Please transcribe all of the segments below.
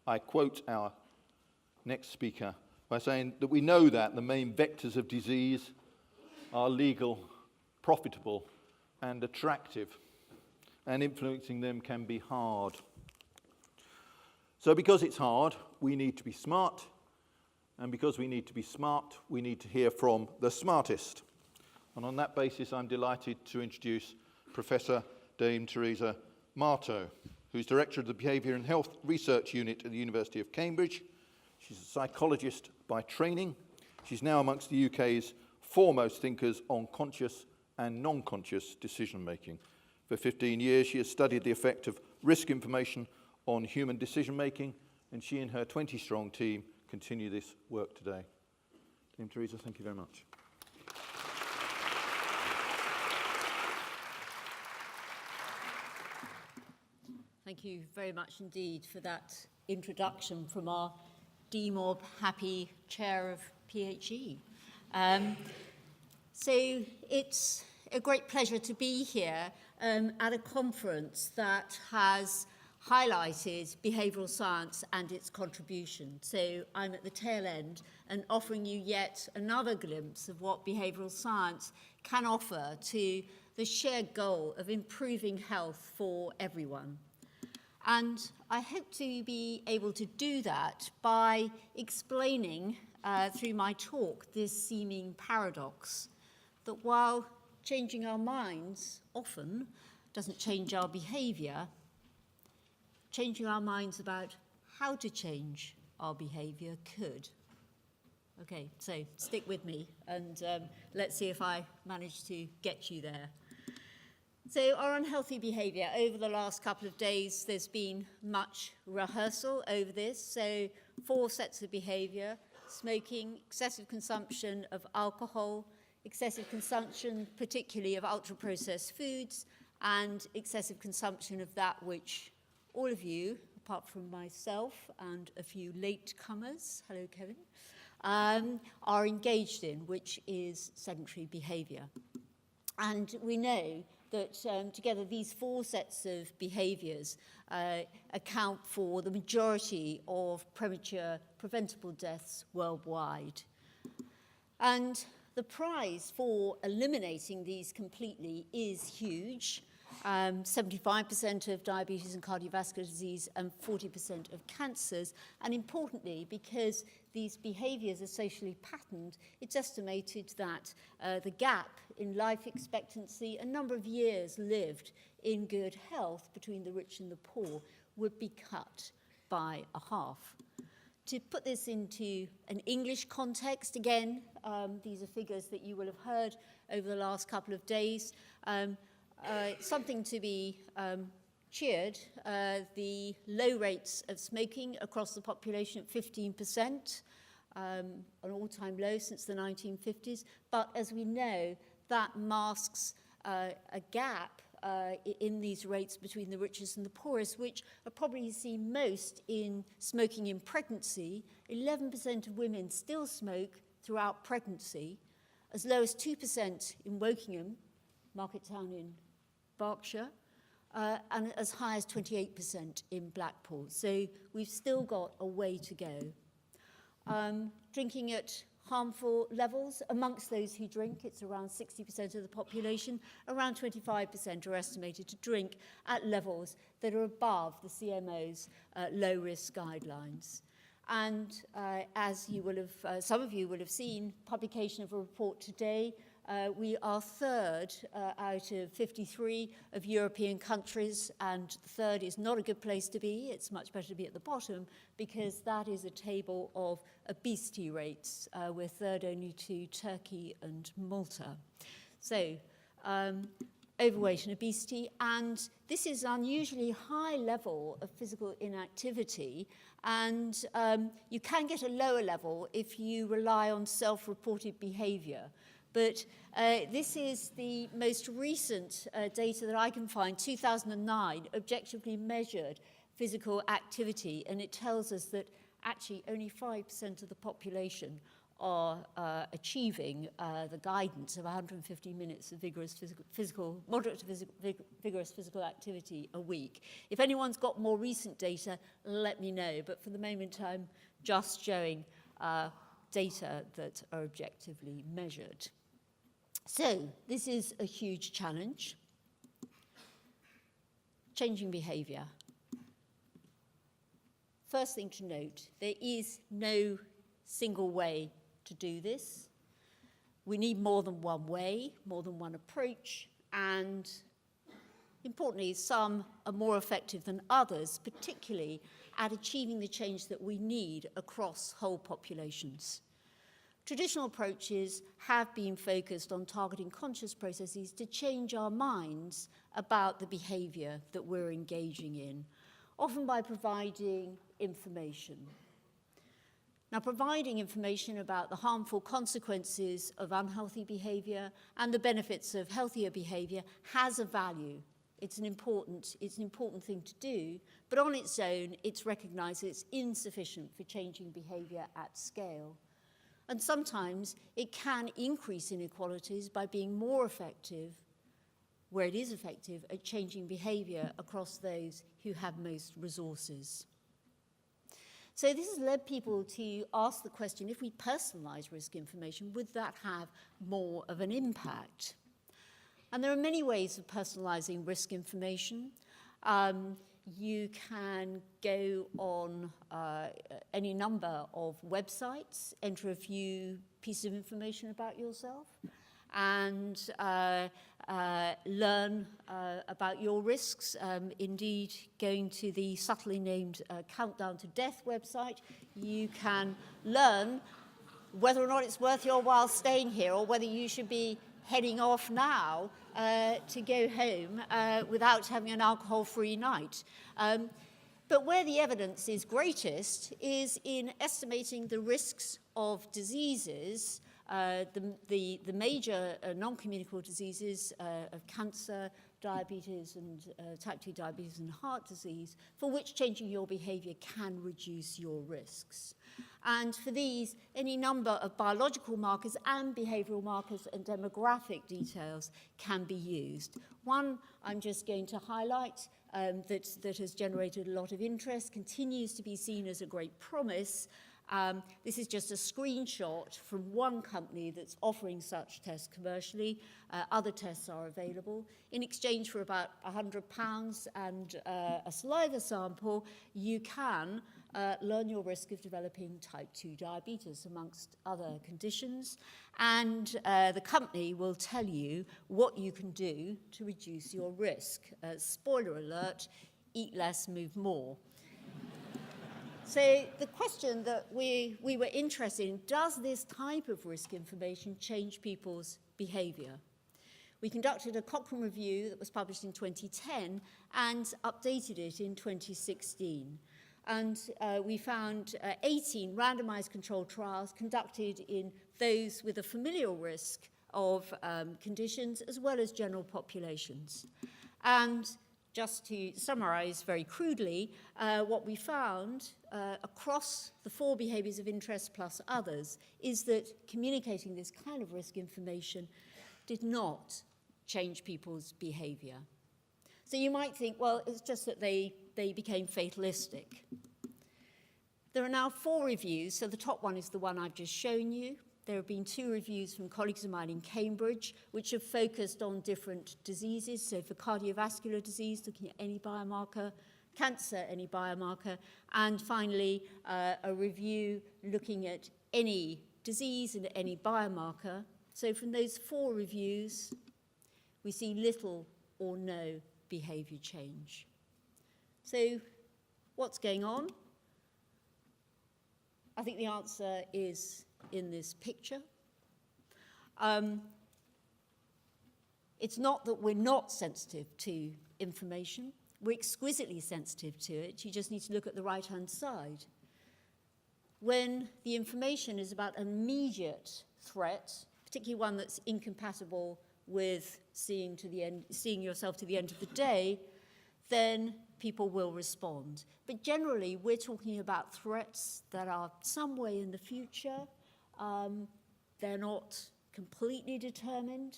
I quote our next speaker by saying that we know that the main vectors of disease are legal, profitable, and attractive, and influencing them can be hard. So because it's hard, we need to be smart, and because we need to be smart, we need to hear from the smartest. And on that basis, I'm delighted to introduce Professor Dame Teresa Marto, who's Director of the Behaviour and Health Research Unit at the University of Cambridge. She's a psychologist by training. She's now amongst the UK's foremost thinkers on conscious and non-conscious decision-making. For 15 years, she has studied the effect of risk information on human decision-making, and she and her 20-strong team continue this work today. Dame Teresa, thank you very much. Thank you very much indeed for that introduction from our DMOB happy chair of PHE. So it's a great pleasure to be here at a conference that has highlighted behavioural science and its contribution. So I'm at the tail end and offering you yet another glimpse of what behavioural science can offer to the shared goal of improving health for everyone. And I hope to be able to do that by explaining through my talk this seeming paradox that while changing our minds often doesn't change our behaviour, changing our minds about how to change our behaviour could. Okay, so stick with me and let's see if I manage to get you there. So our unhealthy behaviour, over the last couple of days, there's been much rehearsal over this. So 4 sets of behaviour: smoking, excessive consumption of alcohol, excessive consumption particularly of ultra-processed foods, and excessive consumption of that which all of you, apart from myself and a few latecomers, hello Kevin, are engaged in, which is sedentary behaviour. And we know that together these 4 sets of behaviours account for the majority of premature preventable deaths worldwide. And the prize for eliminating these completely is huge. 75% of diabetes and cardiovascular disease and 40% of cancers. And importantly, because these behaviours are socially patterned, it's estimated that the gap in life expectancy, a number of years lived in good health between the rich and the poor, would be cut by a half. To put this into an English context, again, these are figures that you will have heard over the last couple of days. Something to be cheered, the low rates of smoking across the population at 15%, an all-time low since the 1950s. But as we know, that masks a gap in these rates between the richest and the poorest, which are probably seen most in smoking in pregnancy. 11% of women still smoke throughout pregnancy, as low as 2% in Wokingham, market town in Berkshire, and as high as 28% in Blackpool. So we've still got a way to go. Drinking at harmful levels, amongst those who drink, it's around 60% of the population. Around 25% are estimated to drink at levels that are above the CMO's low-risk guidelines. And as you will have, some of you will have seen, publication of a report today, we are third out of 53 of European countries, and the third is not a good place to be. It's much better to be at the bottom, because that is a table of obesity rates. We're third only to Turkey and Malta. So overweight and obesity, and this is an unusually high level of physical inactivity, and you can get a lower level if you rely on self-reported behaviour. But this is the most recent data that I can find, 2009, objectively measured physical activity, and it tells us that actually only 5% of the population are achieving the guidance of 150 minutes of vigorous moderate to vigorous physical activity a week. If anyone's got more recent data, let me know. But for the moment, I'm just showing data that are objectively measured. So this is a huge challenge. Changing behaviour. First thing to note, there is no single way to do this. We need more than one way, more than one approach, and importantly, some are more effective than others, particularly at achieving the change that we need across whole populations. Traditional approaches have been focused on targeting conscious processes to change our minds about the behaviour that we're engaging in, often by providing information. Now, providing information about the harmful consequences of unhealthy behaviour and the benefits of healthier behaviour has a value. It's an important thing to do, but on its own, it's recognised that it's insufficient for changing behaviour at scale. And sometimes it can increase inequalities by being more effective, where it is effective, at changing behaviour across those who have most resources. So this has led people to ask the question, if we personalise risk information, would that have more of an impact? And there are many ways of personalising risk information. You can go on any number of websites, enter a few pieces of information about yourself, and learn about your risks. Indeed, going to the subtly named Countdown to Death website, you can learn whether or not it's worth your while staying here, or whether you should be heading off now to go home without having an alcohol-free night. But where the evidence is greatest is in estimating the risks of diseases, the major non-communicable diseases of cancer, diabetes, and type 2 diabetes and heart disease, for which changing your behaviour can reduce your risks. And for these, any number of biological markers and behavioural markers and demographic details can be used. One I'm just going to highlight that has generated a lot of interest, continues to be seen as a great promise. This is just a screenshot from one company that's offering such tests commercially. Other tests are available. In exchange for about £100 and a saliva sample, you can learn your risk of developing type 2 diabetes, amongst other conditions. And the company will tell you what you can do to reduce your risk. Spoiler alert, eat less, move more. So the question that we were interested in, does this type of risk information change people's behaviour? We conducted a Cochrane review that was published in 2010 and updated it in 2016. And we found 18 randomized controlled trials conducted in those with a familial risk of conditions as well as general populations. And just to summarize very crudely, what we found across the 4 behaviors of interest plus others is that communicating this kind of risk information did not change people's behavior. So you might think, well, it's just that they became fatalistic. There are now 4 reviews, so the top one is the one I've just shown you. There have been 2 reviews from colleagues of mine in Cambridge, which have focused on different diseases. So for cardiovascular disease, looking at any biomarker, cancer, any biomarker, and finally, a review looking at any disease and any biomarker. So from those 4 reviews, we see little or no behaviour change. So what's going on? I think the answer is in this picture. It's not that we're not sensitive to information. We're exquisitely sensitive to it. You just need to look at the right-hand side. When the information is about an immediate threat, particularly one that's incompatible with seeing yourself to the end of the day, then people will respond. But generally, we're talking about threats that are some way in the future, They're not completely determined.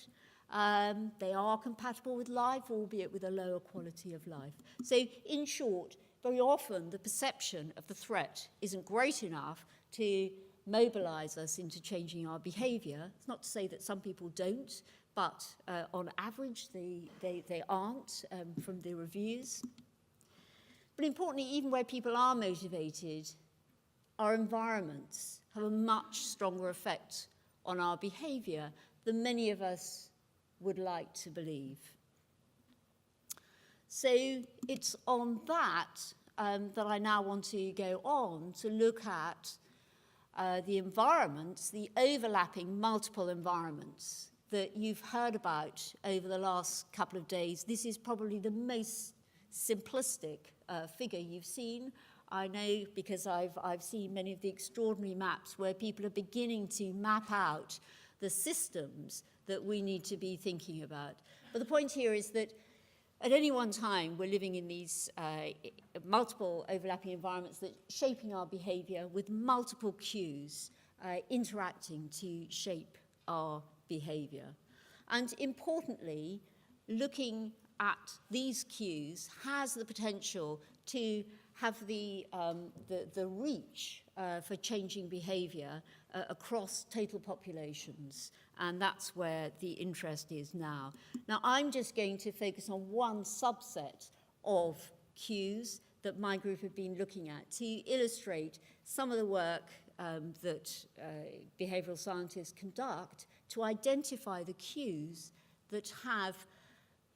They are compatible with life, albeit with a lower quality of life. So in short, very often the perception of the threat isn't great enough to mobilize us into changing our behavior. It's not to say that some people don't, but on average they aren't from the reviews. But importantly, even where people are motivated, our environments have a much stronger effect on our behavior than many of us would like to believe. So it's on that that I now want to go on to look at the environments, the overlapping multiple environments that you've heard about over the last couple of days. This is probably the most simplistic figure you've seen. I know because I've seen many of the extraordinary maps where people are beginning to map out the systems that we need to be thinking about. But the point here is that at any one time, we're living in these multiple overlapping environments that are shaping our behavior with multiple cues interacting to shape our behavior. And importantly, looking at these cues has the potential to have the reach for changing behavior across total populations. And that's where the interest is now. Now, I'm just going to focus on one subset of cues that my group have been looking at to illustrate some of the work that behavioral scientists conduct to identify the cues that have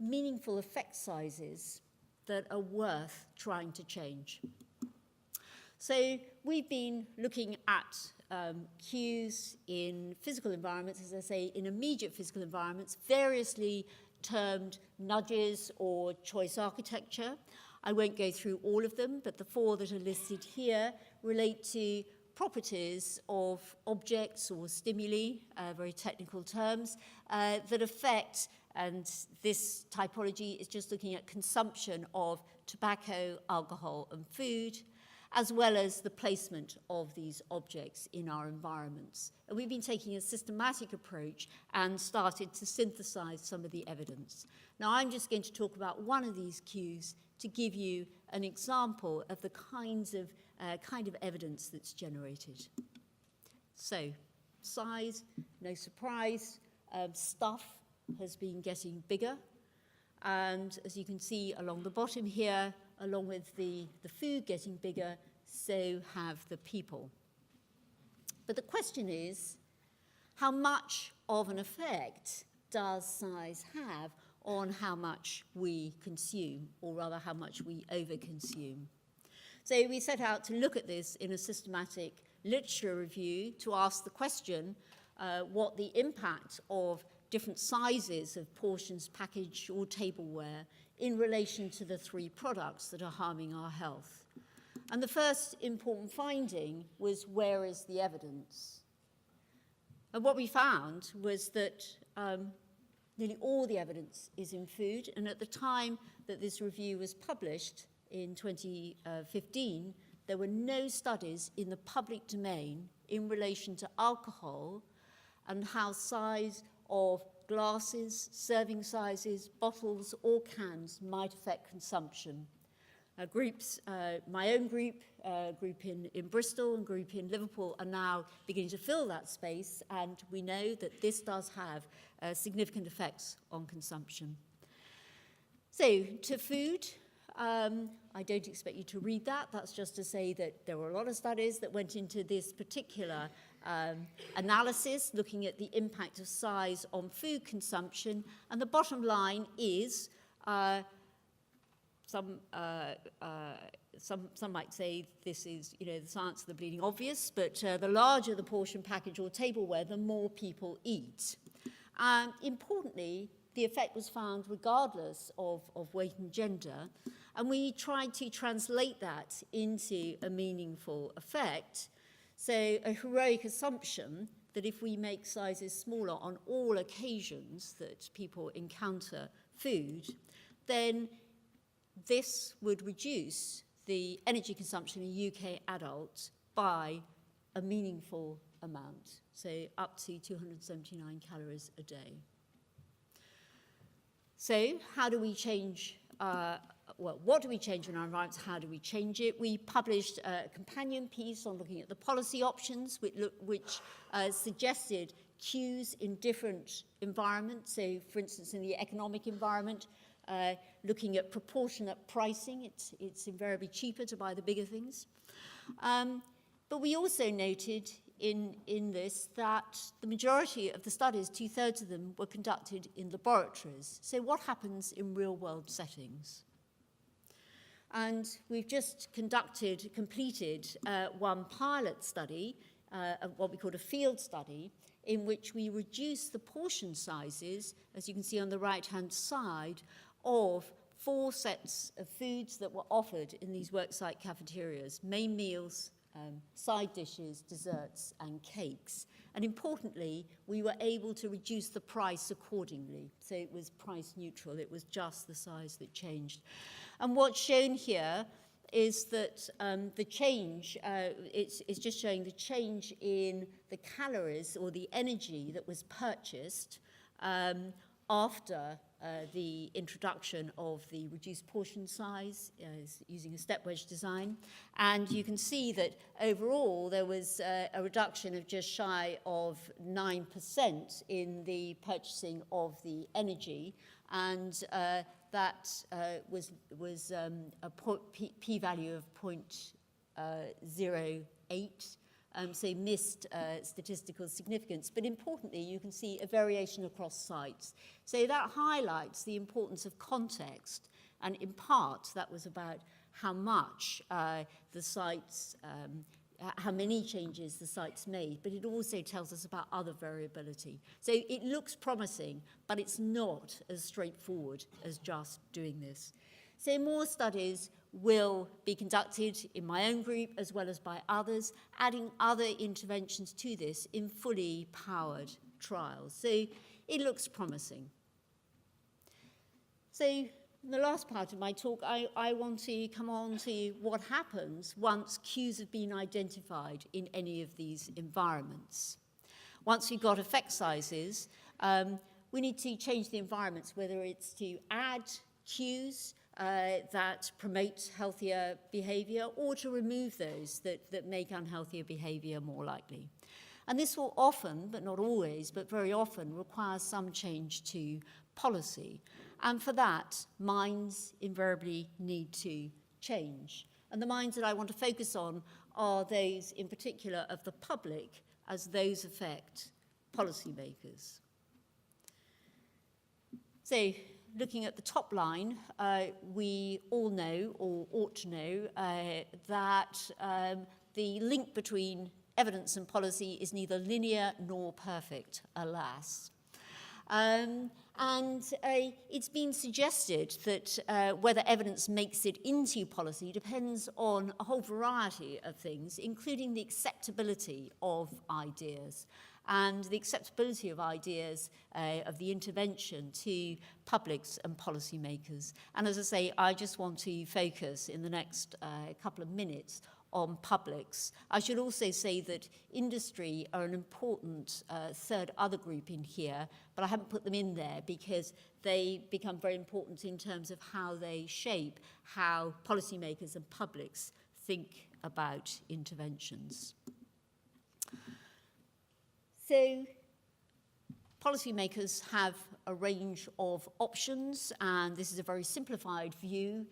meaningful effect sizes that are worth trying to change. So we've been looking at cues in physical environments, as I say, in immediate physical environments, variously termed nudges or choice architecture. I won't go through all of them, but the four that are listed here relate to properties of objects or stimuli, very technical terms, that affect, and this typology is just looking at consumption of tobacco, alcohol, and food, as well as the placement of these objects in our environments. And we've been taking a systematic approach and started to synthesize some of the evidence. Now, I'm just going to talk about one of these cues to give you an example of the kind of evidence that's generated. So, size, no surprise, stuff has been getting bigger. And as you can see along the bottom here, along with the food getting bigger, so have the people. But the question is, how much of an effect does size have on how much we consume, or rather how much we overconsume? So we set out to look at this in a systematic literature review to ask the question what the impact of different sizes of portions, package, or tableware in relation to the three products that are harming our health. And the first important finding was, where is the evidence? And what we found was that nearly all the evidence is in food, and at the time that this review was published in 2015, there were no studies in the public domain in relation to alcohol and how size of glasses, serving sizes, bottles, or cans might affect consumption. Groups, my own group, group in Bristol and group in Liverpool are now beginning to fill that space, and we know that this does have significant effects on consumption. So, to food, I don't expect you to read that. That's just to say that there were a lot of studies that went into this particular analysis, looking at the impact of size on food consumption. And the bottom line is, some might say this is, the science of the bleeding obvious, but the larger the portion, package, or tableware, the more people eat. And importantly, the effect was found regardless of weight and gender. And we tried to translate that into a meaningful effect. So a heroic assumption that if we make sizes smaller on all occasions that people encounter food, then this would reduce the energy consumption in UK adults by a meaningful amount, so up to 279 calories a day. So how do we change, what do we change in our environments? How do we change it? We published a companion piece on looking at the policy options, which suggested cues in different environments. So, for instance, in the economic environment, looking at proportionate pricing, it's invariably cheaper to buy the bigger things. But we also noted in this that the majority of the studies, 2/3 of them, were conducted in laboratories. So what happens in real-world settings? And we've just completed one pilot study, what we called a field study, in which we reduced the portion sizes, as you can see on the right-hand side, of 4 sets of foods that were offered in these worksite cafeterias: main meals, side dishes, desserts, and cakes. And importantly, we were able to reduce the price accordingly. So it was price neutral. It was just the size that changed. And what's shown here is that the change, it's just showing the change in the calories or the energy that was purchased after the introduction of the reduced portion size using a step wedge design. And you can see that overall there was a reduction of just shy of 9% in the purchasing of the energy, and that was a p-value of 0.08. So missed statistical significance. But importantly, you can see a variation across sites. So that highlights the importance of context. And in part, that was about how much the sites, how many changes the sites made. But it also tells us about other variability. So it looks promising, but it's not as straightforward as just doing this. So more studies will be conducted in my own group as well as by others, adding other interventions to this in fully powered trials. So it looks promising. So in the last part of my talk, I want to come on to what happens once cues have been identified in any of these environments. Once we've got effect sizes, we need to change the environments, whether it's to add cues that promote healthier behaviour, or to remove those that make unhealthier behaviour more likely. And this will often, but not always, but very often, require some change to policy. And for that, minds invariably need to change. And the minds that I want to focus on are those in particular of the public, as those affect policymakers. So, looking at the top line, we all know, or ought to know, that the link between evidence and policy is neither linear nor perfect, alas. And it's been suggested that whether evidence makes it into policy depends on a whole variety of things, including the acceptability of ideas and the acceptability of ideas of the intervention to publics and policymakers. And as I say, I just want to focus in the next couple of minutes on publics. I should also say that industry are an important third other group in here, but I haven't put them in there because they become very important in terms of how they shape how policymakers and publics think about interventions. So policymakers have a range of options, and this is a very simplified view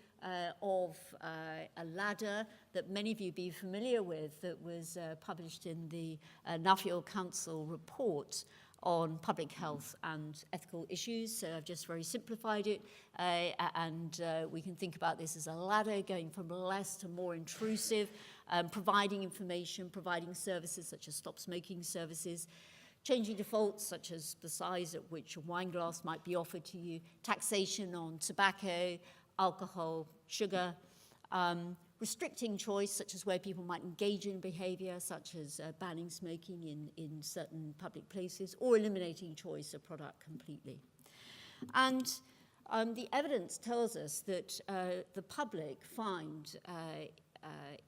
of a ladder that many of you be familiar with, that was published in the Nuffield Council report on public health and ethical issues. So I've just very simplified it, and we can think about this as a ladder going from less to more intrusive, providing information, providing services such as stop smoking services, changing defaults such as the size at which a wine glass might be offered to you, taxation on tobacco, alcohol, sugar, restricting choice, such as where people might engage in behaviour, such as banning smoking in certain public places, or eliminating choice of product completely. And the evidence tells us that the public find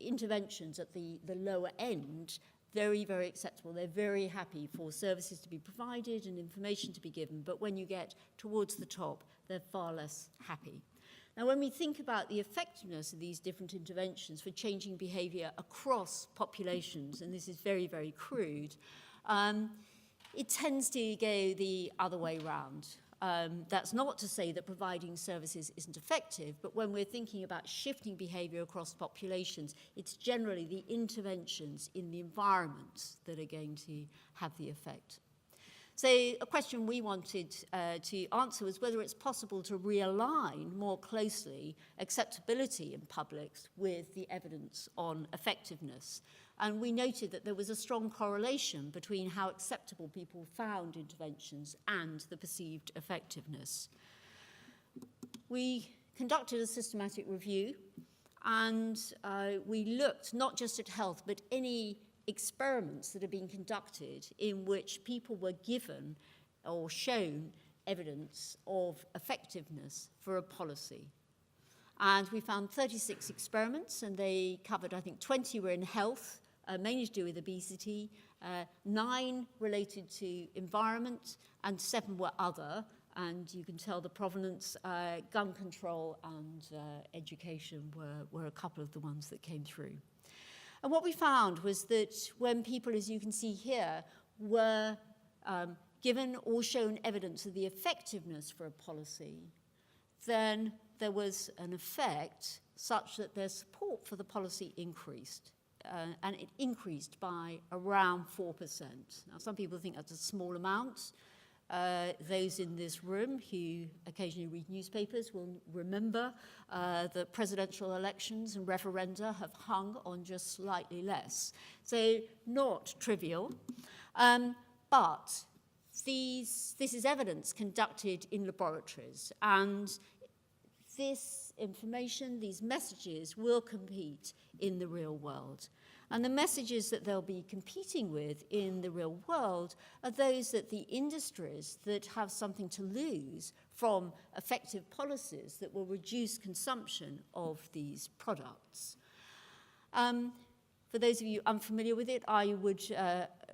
interventions at the lower end very, very acceptable. They're very happy for services to be provided and information to be given, but when you get towards the top, they're far less happy. Now, when we think about the effectiveness of these different interventions for changing behaviour across populations, and this is very, very crude, it tends to go the other way round. That's not to say that providing services isn't effective, but when we're thinking about shifting behaviour across populations, it's generally the interventions in the environment that are going to have the effect. So a question we wanted to answer was whether it's possible to realign more closely acceptability in publics with the evidence on effectiveness. And we noted that there was a strong correlation between how acceptable people found interventions and the perceived effectiveness. We conducted a systematic review, and we looked not just at health, but any experiments that have been conducted in which people were given or shown evidence of effectiveness for a policy. And we found 36 experiments, and they covered, I think, 20 were in health, mainly to do with obesity, 9 related to environment, and 7 were other. And you can tell the provenance, gun control and education were a couple of the ones that came through. And what we found was that when people, as you can see here, were given or shown evidence of the effectiveness for a policy, then there was an effect such that their support for the policy increased. And it increased by around 4%. Now, some people think that's a small amount. Those in this room who occasionally read newspapers will remember that presidential elections and referenda have hung on just slightly less. So not trivial, but this is evidence conducted in laboratories, and this information, these messages will compete in the real world. And the messages that they'll be competing with in the real world are those that the industries that have something to lose from effective policies that will reduce consumption of these products. For those of you unfamiliar with it, I would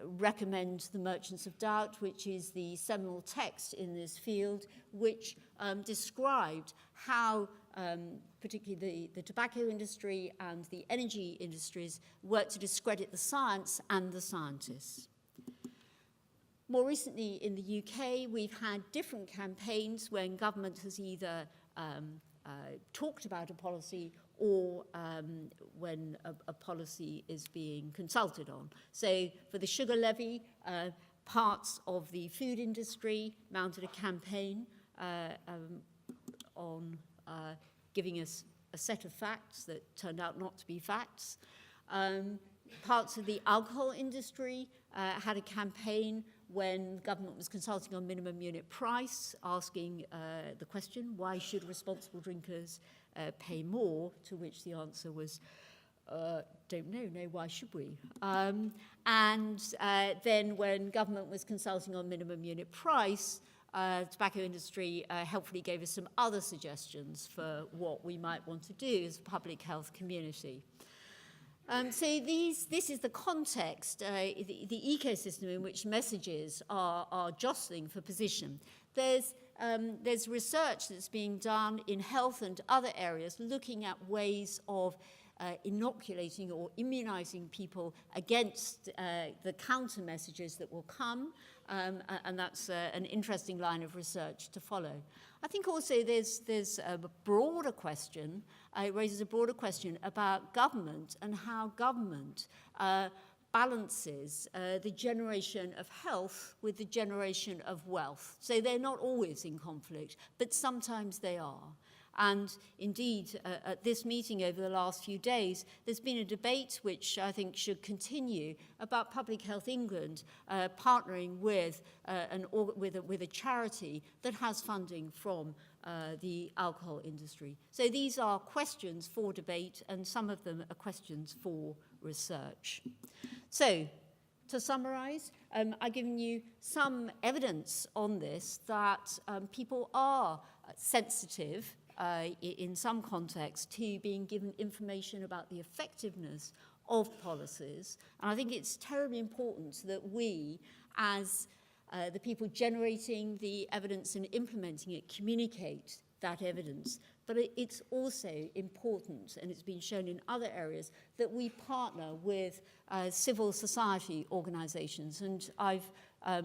recommend The Merchants of Doubt, which is the seminal text in this field, which described how particularly the tobacco industry and the energy industries work to discredit the science and the scientists. More recently in the UK, we've had different campaigns when government has either talked about a policy or when a policy is being consulted on. So for the sugar levy, parts of the food industry mounted a campaign on giving us a set of facts that turned out not to be facts. Parts of the alcohol industry had a campaign when government was consulting on minimum unit price, asking the question, why should responsible drinkers pay more? To which the answer was, don't know, no, why should we? And then when government was consulting on minimum unit price, the tobacco industry helpfully gave us some other suggestions for what we might want to do as a public health community. So this is the context, the ecosystem in which messages are jostling for position. There's research that's being done in health and other areas looking at ways of inoculating or immunizing people against the counter messages that will come, and that's an interesting line of research to follow. I think also there's a broader question, it raises a broader question about government and how government balances the generation of health with the generation of wealth. So they're not always in conflict, but sometimes they are. And indeed, at this meeting over the last few days, there's been a debate which I think should continue about Public Health England partnering with a charity that has funding from the alcohol industry. So these are questions for debate, and some of them are questions for research. So, to summarize, I've given you some evidence on this that people are sensitive in some context to being given information about the effectiveness of policies. And I think it's terribly important that we, as the people generating the evidence and implementing it, communicate that evidence. But it's also important, and it's been shown in other areas, that we partner with civil society organisations. And I've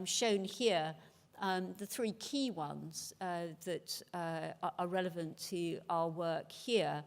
shown here the three key ones that are relevant to our work here.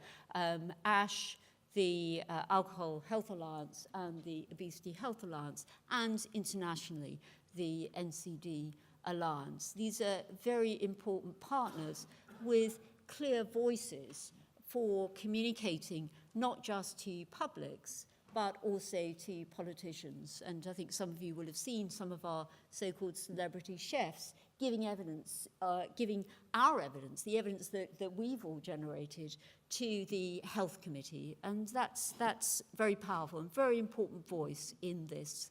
ASH, the Alcohol Health Alliance and the Obesity Health Alliance, and internationally, the NCD Alliance. These are very important partners with clear voices for communicating not just to publics, but also to politicians. And I think some of you will have seen some of our so-called celebrity chefs giving evidence, giving our evidence, the evidence that we've all generated, to the Health Committee. And that's very powerful and very important voice in this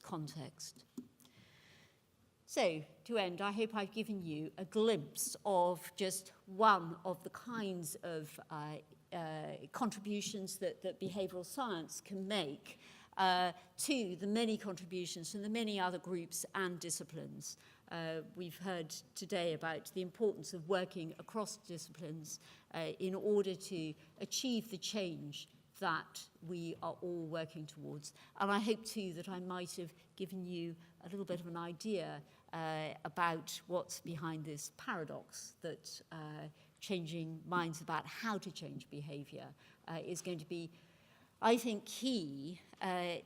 context. So, to end, I hope I've given you a glimpse of just one of the kinds of contributions that behavioural science can make to the many contributions from the many other groups and disciplines. We've heard today about the importance of working across disciplines in order to achieve the change that we are all working towards. And I hope too that I might have given you a little bit of an idea about what's behind this paradox that changing minds about how to change behaviour is going to be, I think, key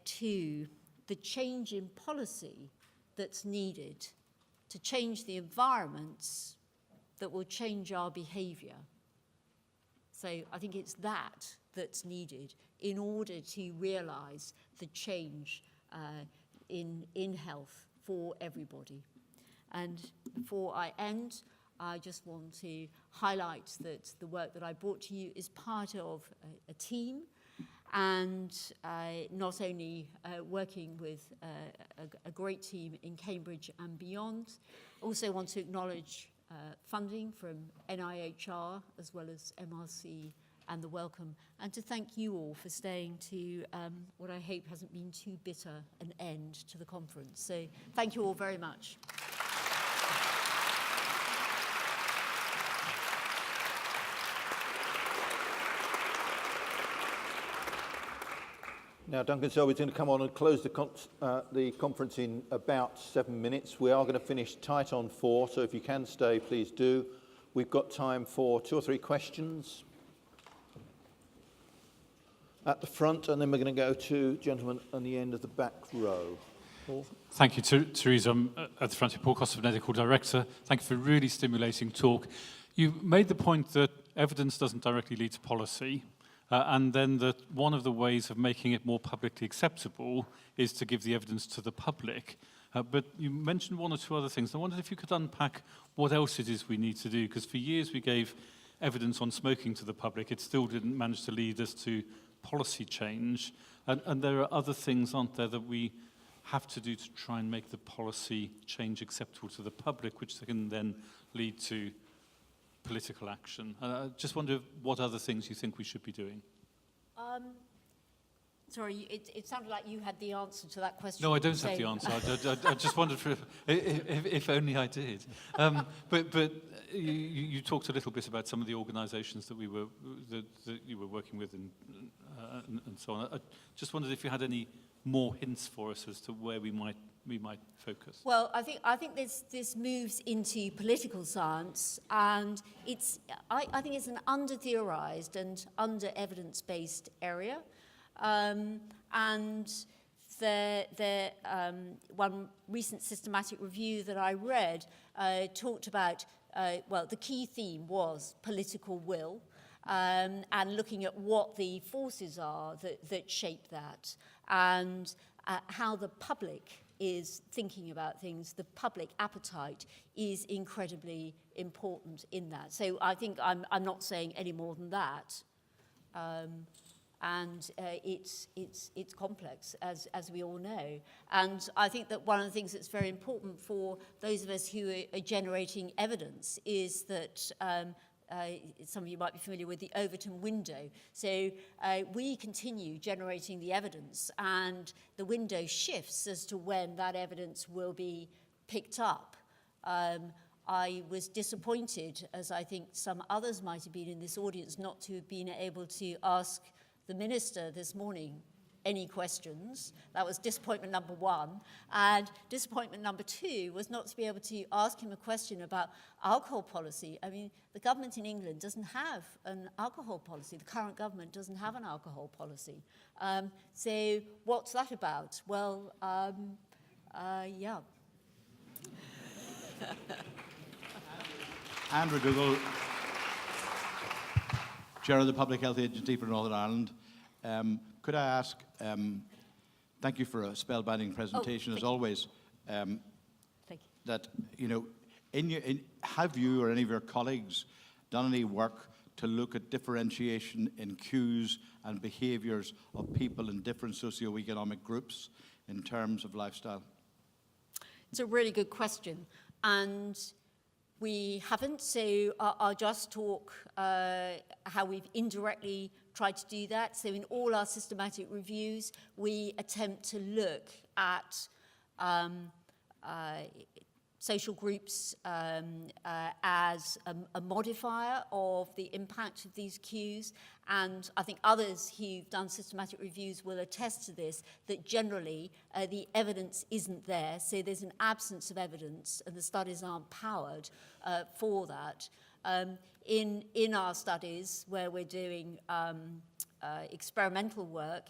to the change in policy that's needed to change the environments that will change our behaviour. So I think it's that's needed in order to realise the change in health for everybody. And before I end, I just want to highlight that the work that I brought to you is part of a team, and not only working with a great team in Cambridge and beyond. Also want to acknowledge funding from NIHR as well as MRC and the Wellcome, and to thank you all for staying to what I hope hasn't been too bitter an end to the conference. So thank you all very much. Now, Duncan Selby's going to come on and close the conference in about 7 minutes. We are going to finish tight on 4, so if you can stay, please do. We've got time for 2 or 3 questions at the front, and then we're going to go to gentlemen on the end of the back row. Paul? Thank you, Theresa. I'm at the front here, Paul Costa, Medical Director. Thank you for a really stimulating talk. You made the point that evidence doesn't directly lead to policy. And then that one of the ways of making it more publicly acceptable is to give the evidence to the public. But you mentioned 1 or 2 other things. I wondered if you could unpack what else it is we need to do, because for years we gave evidence on smoking to the public. It still didn't manage to lead us to policy change. And there are other things, aren't there, that we have to do to try and make the policy change acceptable to the public, which can then lead to political action. I just wonder what other things you think we should be doing. Sorry, it sounded like you had the answer to that question. No, I don't have the answer. I just wondered if only I did. But you talked a little bit about some of the organisations that that you were working with and so on. I just wondered if you had any more hints for us as to where we might focus. Well, I think this moves into political science, and I think it's an under-theorised and under-evidence-based area. And one recent systematic review that I read talked about, the key theme was political will, and looking at what the forces are that shape that, and how the public is thinking about things. The public appetite is incredibly important in that. So I think I'm not saying any more than that. And it's complex, as we all know. And I think that one of the things that's very important for those of us who are generating evidence is that some of you might be familiar with the Overton window. So we continue generating the evidence, and the window shifts as to when that evidence will be picked up. I was disappointed, as I think some others might have been in this audience, not to have been able to ask the Minister this morning any questions. That was disappointment number one. And disappointment number two was not to be able to ask him a question about alcohol policy. I mean, the government in England doesn't have an alcohol policy. The current government doesn't have an alcohol policy. So what's that about? Well, yeah. Andrew Dougal, Chair of the Public Health Agency for Northern Ireland. Could I ask, thank you for a spellbinding presentation as always, Thank you. that, you know, have you or any of your colleagues done any work to look at differentiation in cues and behaviours of people in different socioeconomic groups in terms of lifestyle? It's a really good question, and we haven't, so I'll just talk how we've indirectly tried to do that. So in all our systematic reviews, we attempt to look at social groups as a modifier of the impact of these cues. And I think others who've done systematic reviews will attest to this, that generally the evidence isn't there. So there's an absence of evidence, and the studies aren't powered for that. In our studies, where we're doing experimental work,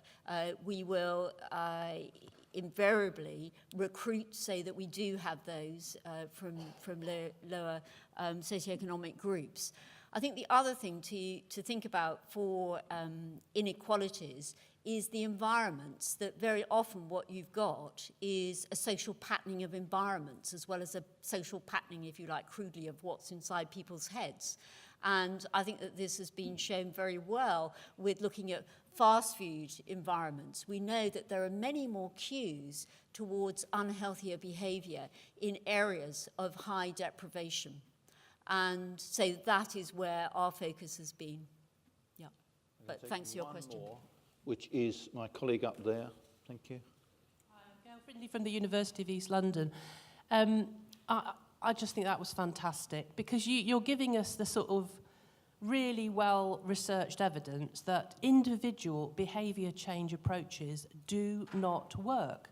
we will invariably recruit so that we do have those from lower socioeconomic groups. I think the other thing to think about for inequalities is the environments, that very often what you've got is a social patterning of environments, as well as a social patterning, if you like, crudely, of what's inside people's heads. And I think that this has been shown very well with looking at fast food environments. We know that there are many more cues towards unhealthier behaviour in areas of high deprivation. And so that is where our focus has been. Yeah, but thanks for your question. More, which is my colleague up there. Thank you. Hi, I'm Gail Brindley from the University of East London. I just think that was fantastic, because you're giving us the sort of really well-researched evidence that individual behaviour change approaches do not work.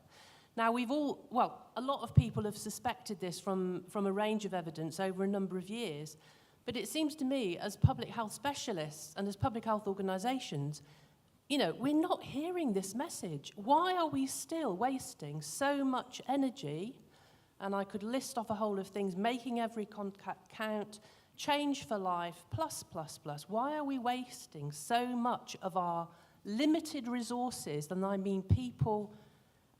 Now, a lot of people have suspected this from a range of evidence over a number of years, but it seems to me, as public health specialists and as public health organisations, you know, we're not hearing this message. Why are we still wasting so much energy? And I could list off a whole of things: making every contact count, change for life, plus. Why are we wasting so much of our limited resources, and I mean people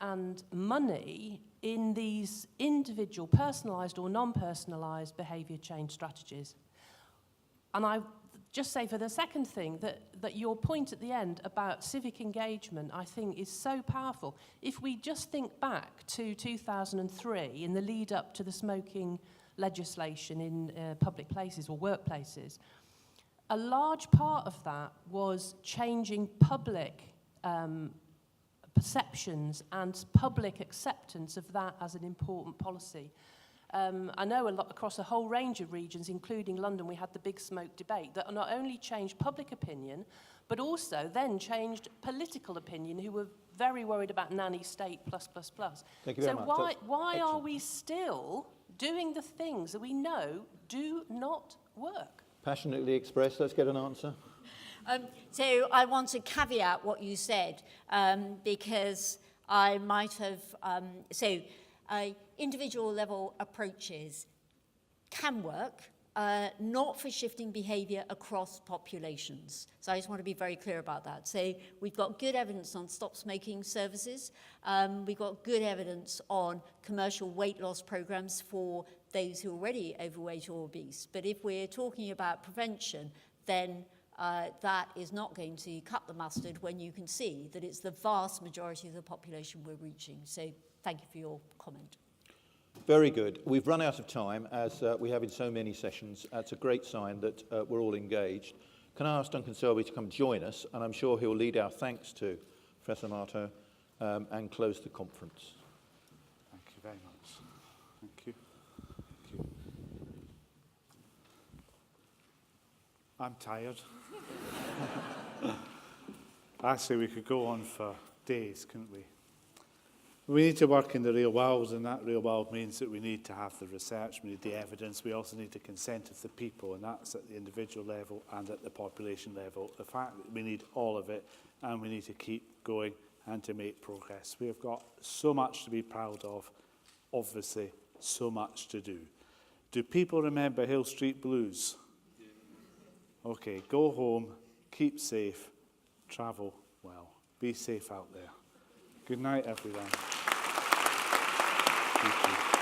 and money, in these individual personalised or non-personalised behaviour change strategies? And I just say, for the second thing, that your point at the end about civic engagement, I think, is so powerful. If we just think back to 2003, in the lead up to the smoking legislation in public places or workplaces, a large part of that was changing public perceptions and public acceptance of that as an important policy. I know a lot across a whole range of regions, including London, we had the big smoke debate that not only changed public opinion, but also then changed political opinion, who were very worried about nanny state plus. Thank you very much. Why are we still doing the things that we know do not work? Passionately expressed. Let's get an answer. So I want to caveat what you said, because I might have... individual level approaches can work, not for shifting behaviour across populations. So I just want to be very clear about that. So we've got good evidence on stop smoking services. We've got good evidence on commercial weight loss programs for those who are already overweight or obese. But if we're talking about prevention, then that is not going to cut the mustard when you can see that it's the vast majority of the population we're reaching. So thank you for your comment. Very good. We've run out of time, as we have in so many sessions. That's a great sign that we're all engaged. Can I ask Duncan Selby to come join us? And I'm sure he'll lead our thanks to Professor Marto and close the conference. Thank you very much. Thank you. Thank you. I'm tired. Actually, we could go on for days, couldn't we? We need to work in the real world, and that real world means that we need to have the research, we need the evidence, we also need the consent of the people, and that's at the individual level and at the population level. The fact that we need all of it, and we need to keep going and to make progress. We have got so much to be proud of, obviously so much to do. Do people remember Hill Street Blues? Okay, go home, keep safe, travel well. Be safe out there. Good night, everyone. Thank you.